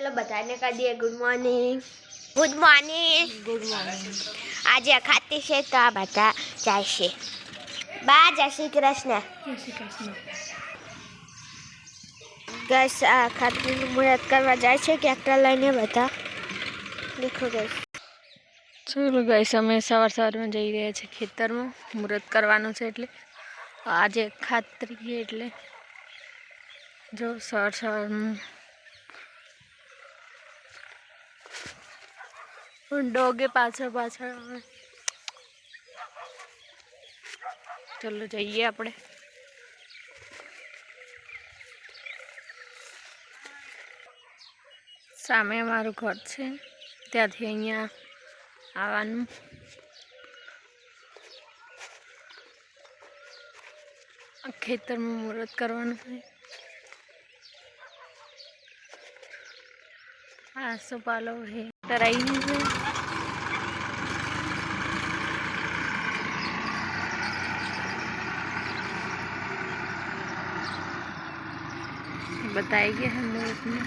चलो बताने का दिए good morning good morning good morning. आज खाती से तो आ बता जाए बा जय श्री कृष्ण गैस खाती मुहूर्त करवा जाए ट्रेक्टर लईने बता देखो गैस। चलो गैस अमे सवार में जई रह्या छे खेतर में मुहूर्त करवानुं छे एटले आज खातरी एटले जो सवार में डोगे पाछळ पाछळ। चलो जाइए आपणे सामे अमारुं घर छे त्यांथी अहींया आवानुं। खेतर में मुहूर्त करवानुं छे। आसोपालो है तराई है बताई गया है मुहूर्त में।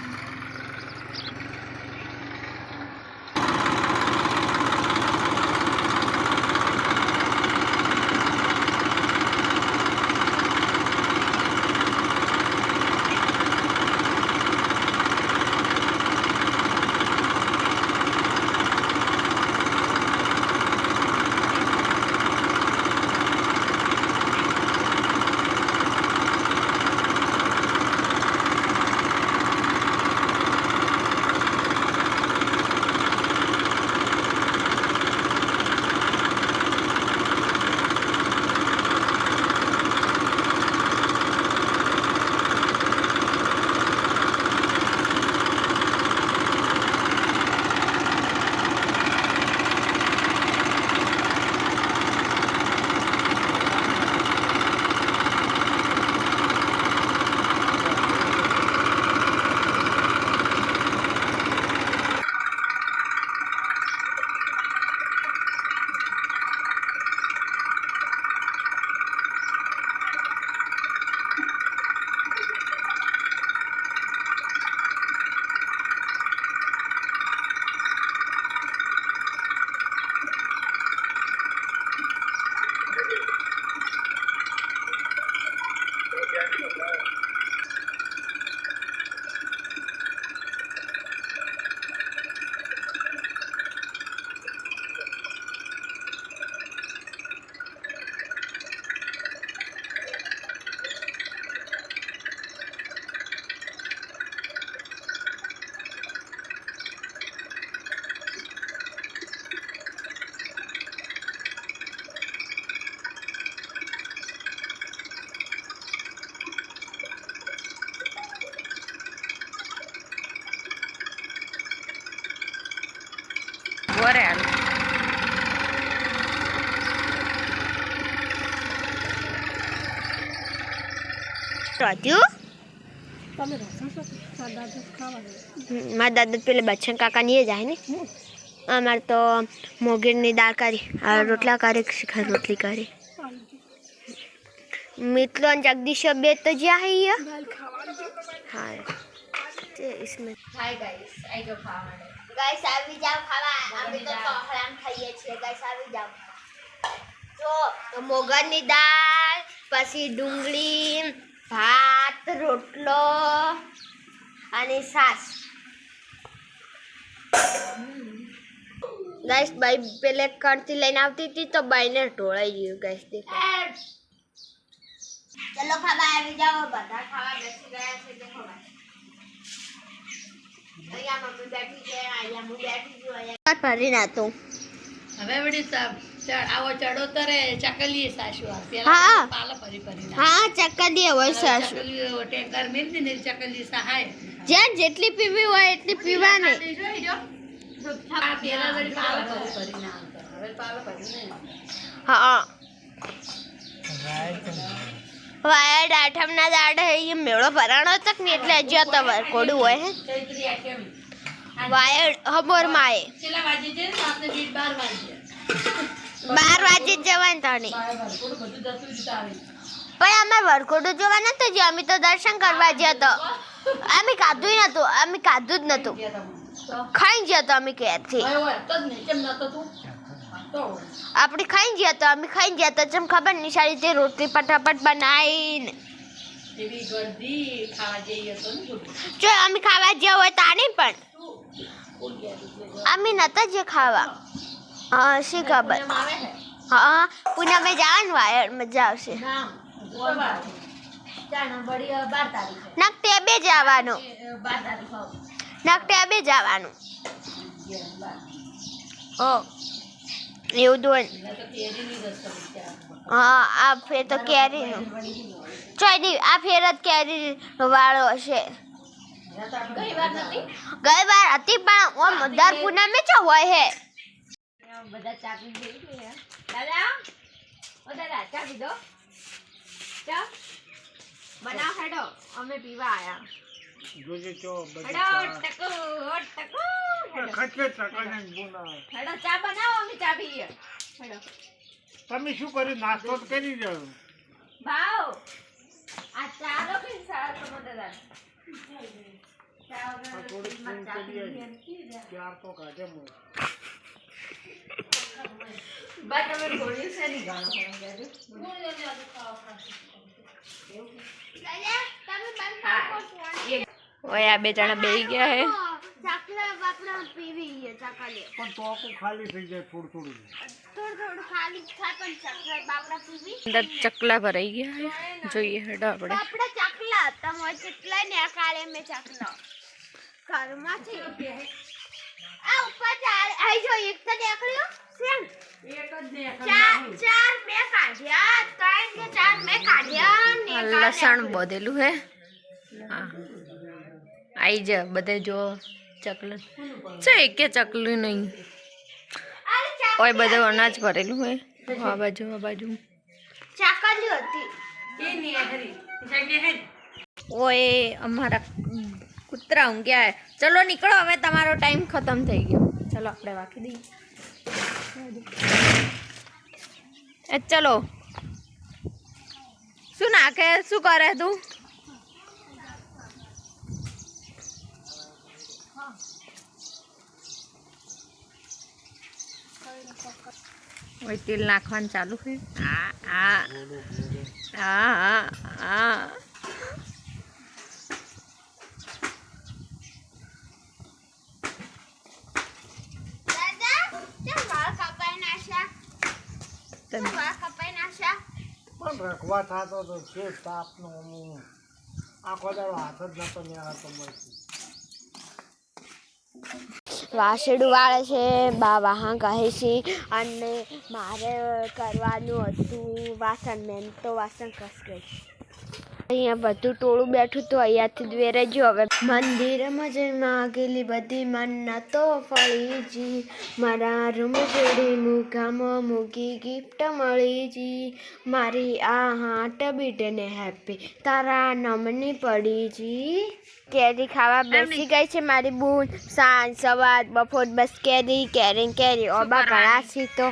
Real. मार दादा पेले बच्चन काका नहीं जाए ने अमार तो मोगेर नी दाल करी और रोटला करे शिखर रोटली करे मितलो जगदीश बे तो जा है ये हाँ इसमें हाय गाइस आई जो खावा गाइस આવી જાવ ખાવા અમે તો હરામ ખાઈએ છીએ ગાइस આવી જાવ જો મોગરની દાળ પછી ડુંગળી ભાત રોટલો અને સાસ गाइस भाई पहले करती लाइन आती थी तो भाई ने ढोळाई गयो गाइस देखो चलो खावा આવી જાવ બધા ખાવા બેસી ગયા છે देखो भाई અહીંયા મમ્મી બેઠી છે અહીંયા હું બેઠી છું અહીંયા ભરી નાતો હવે વડી આવો ચડો તરે ચકલી સાસુ પેલા પાલા ભરી ભરી ના હા ચકલી હોય સાસુ ચકલી ટેંકર મેલ દી ને ચકલી સહાય જે જેટલી પીવી હોય એટલી પીવાની આ પેલા વડી પાલા ભરી ભરી ના હવે પાલા ભરી નહીં હા વાયડ આઠમના દાડે એ મેળો ભરાણો તક ને એટલે હજી તો કોડું હોય હે વાયડ હમોર માએ કેટલા વાગે છે રાતને 12 વાગે 12 વાગે જવાન તાણી બધું જતું જ આવે પણ અમાર વરઘોડો જોવા નતો જે અમે તો દર્શન કરવા ગયા તો અમે ખાધું નતું અમે ખાધું જ નતું ખાઈ ગયા તો અમે ક્યાંથી આપણે ખાઈ ગયા તો અમે ખાઈ ગયા તો જેમ ખબર નહીં સારી રીતે રોટલી ફટાફટ બનાવીને જો અમે ખાવા ગયા હોય તાને પણ અમે નતા જે ખાવા હા શી ખબર હા પૂનમે જવાનું વાયર મજા આવશે નકટે બે જવાનું નકટે બે જવાનું ઓ એવું દોન હા આ ફેર તો કેરીનું ચોઈ નહીં આ ફેર જ કેરી વાળો હશે ગઈ વાર હતી પણ ઓમ દર પૂનમે ચો હોય હે બધા ચા પી ગઈ દાદા ઓ દાદા ચા પીધો ચા બનાવ હેડો અમે પીવા આયા જોજે ચો હેડો ટકુ ખચે ટકને બોલા હેડો ચા બનાવો અમે ચા પીએ હેડો તમે શું કર્યું નાસ્તો તો કરી જાવ ભાવ આ ચા લો કે ચા તો દાદા ચાર તો કાઢે મો બાત અમે ગોળી સે ની ગાણો ઓય આ બે જણા બેહી ગયા હે ચાકલા બાપડા પીવી છે ચાકલે પણ તો આખું ખાલી થઈ જાય થોડું થોડું ખાલી થાય પણ ચાકલા બાપડા પીવી અંદર ચકલા ભરાઈ ગયા હે જોઈએ હેડો આપણે બાપડા ચાકલા તમે કેટલા ને આ કાળે મે ચાકલા ઘરમાં છે આ ઉપર આઈ જો એક તો દેખલ્યો સેમ એક જ દેખલ્યો ચાર મે કાઢ્યા ત્રણ કે ચાર મે કાઢ્યા ને લસણ બોધેલું હે હા આઈ જા બધે જો ચકલું છે કે ચકલું નહીં ઓય બધું અનાજ ભરેલું હે આ બાજુ ચાકલી હતી એ ની હરી ઓય અમારા કૂતરા ઊંઘ્યા હે ચલો નીકળો હવે તમારો ટાઈમ ખતમ થઈ ગયો ચલો આપણે વાકી દઈએ એ ચલો શું નાખે શું કરે તું ઓય તેલ નાખવાનું ચાલુ છે આ પણ રખવા થતો તો છે તાપનો આખો દાડો હાથ જ નતો મેળાતો મળતી વાસડું વાળે છે બા વાહા કહે છે અને મારે કરવાનું હતું વાસણ મેં તો વાસણ કસકે અહીંયા બધું ટોળું બેઠું તો અહીંયાથી જ વેરે જો હવે મંદિરમાં જઈ માગેલી બધી મન્નતો ફળીજી મારા રૂમ જોડે મુકામાં મૂકી ગિફ્ટ મળીજી મારી આ હાટ બીટને હેપી તારા નમની પડીજી કેરી ખાવા બેસી ગઈ છે મારી બૂન સાંજ સવાર બપોર બસ કેરી ઓબા ઘણા सी तो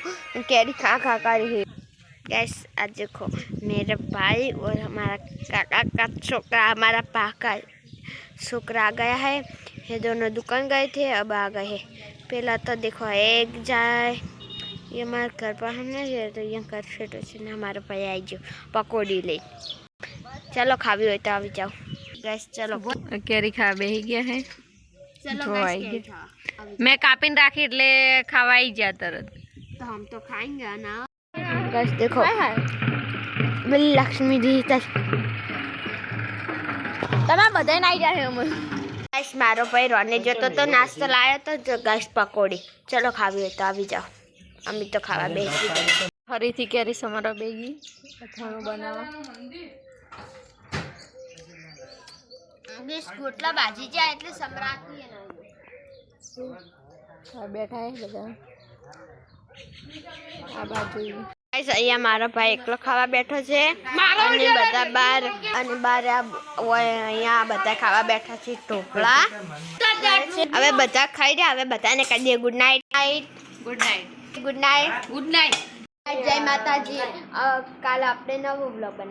कैरी खा कर गैस आज देखो मेरे भाई और हमारा काका का छोकरा हमारा पाका छोकरा आ गया है ये दोनों दुकान गए थे अब आ गए हैं पहला तो देखो एक जाए ये हमारे घर पर हमने तो ये कर फेटो से हमारे भाई आई जो पकौड़ी ले चलो खावी हो तो अभी जाओ गैस चलो કેરી ખાવા બેહી ગયા હે चलो जो गैस आएगी। क्या था? મેં કાપીને રાખી એટલે ખાવા આવી ગયા તરત तो हम तो खाएंगे ना गैस देखो बिल लक्ष्मी दी तक તમે બધાય નાઈ જાય અમે गैस मारो भाई रोने जो तो नाश्ता लाया तो गैस पकौड़ी चलो खावी हो तो अभी जाओ अम्मी तो खावा बेची ફરીથી કેરી સમારો બેગી અથાણું બનાવવા ગોટલા ભાજી જાય એટલે સમરાતી આ બેઠા હે બધા આ બાજુ ગાઈસ અહીંયા મારો ભાઈ એકલો ખાવા બેઠો છે અને બધા બાર અહીંયા બધા ખાવા બેઠા છે ઢોકળા હવે બધા ખાઈ રહ્યા હવે બધાને કહી દઈએ ગુડ નાઇટ ગુડ નાઇટ જય માતાજી કાલે આપણે નવો વ્લોગ બનાવીએ